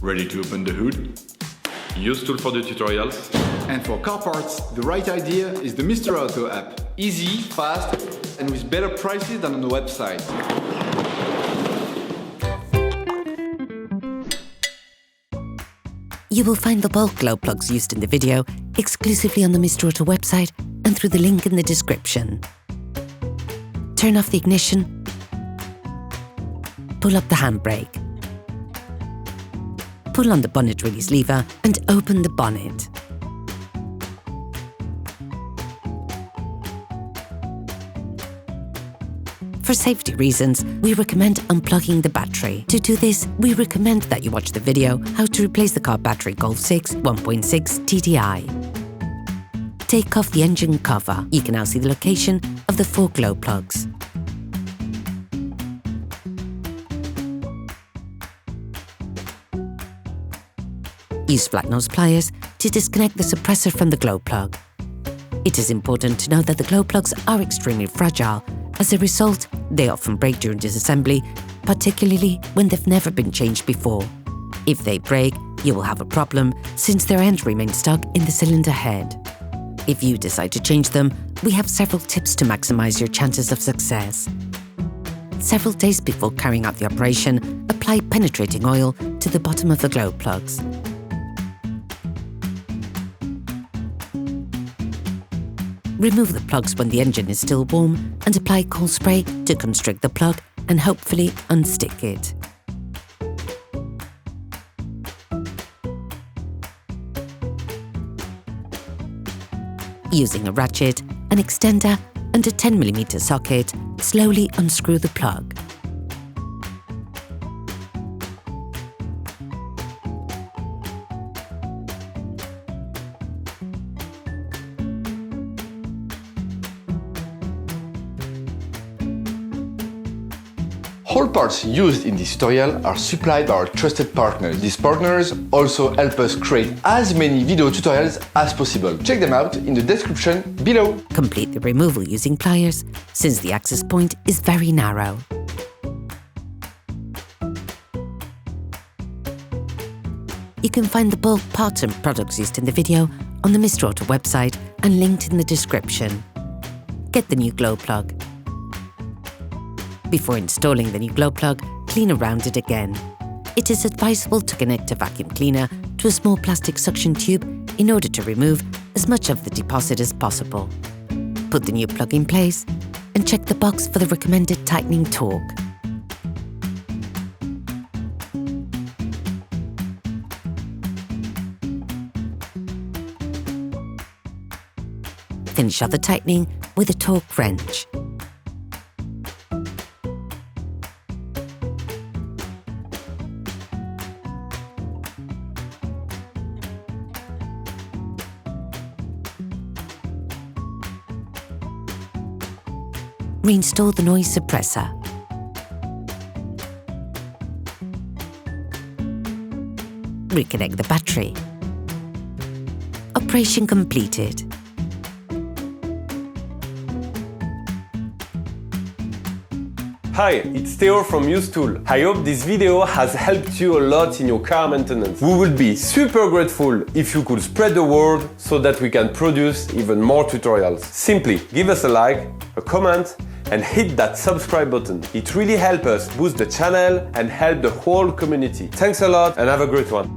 Ready to open the hood? UseTool for the tutorials. And for car parts, the right idea is the Mr. Auto app. Easy, fast, and with better prices than on the website. You will find the bulk glow plugs used in the video exclusively on the Mr. Auto website and through the link in the description. Turn off the ignition, pull up the handbrake, pull on the bonnet release lever and open the bonnet. For safety reasons, we recommend unplugging the battery. To do this, we recommend that you watch the video How to Replace the Car Battery Golf 6 1.6 TDI. Take off the engine cover. You can now see the location of the 4 glow plugs. Use flat nose pliers to disconnect the suppressor from the glow plug. It is important to know that the glow plugs are extremely fragile. As a result, they often break during disassembly, particularly when they've never been changed before. If they break, you will have a problem since their ends remain stuck in the cylinder head. If you decide to change them, we have several tips to maximize your chances of success. Several days before carrying out the operation, apply penetrating oil to the bottom of the glow plugs. Remove the plugs when the engine is still warm and apply cool spray to constrict the plug and hopefully unstick it. Using a ratchet, an extender and a 10mm socket, slowly unscrew the plug. All parts used in this tutorial are supplied by our trusted partners. These partners also help us create as many video tutorials as possible. Check them out in the description below. Complete the removal using pliers, since the access point is very narrow. You can find the bulk parts and products used in the video on the Mr. Auto website and linked in the description. Get the new glow plug. Before installing the new glow plug, clean around it again. It is advisable to connect a vacuum cleaner to a small plastic suction tube in order to remove as much of the deposit as possible. Put the new plug in place and check the box for the recommended tightening torque. Finish off the tightening with a torque wrench. Reinstall the noise suppressor. Reconnect the battery. Operation completed. Hi, it's Theo from UseTool. I hope this video has helped you a lot in your car maintenance. We would be super grateful if you could spread the word so that we can produce even more tutorials. Simply give us a like, a comment, and hit that subscribe button. It really helps us boost the channel and help the whole community. Thanks a lot and have a great one.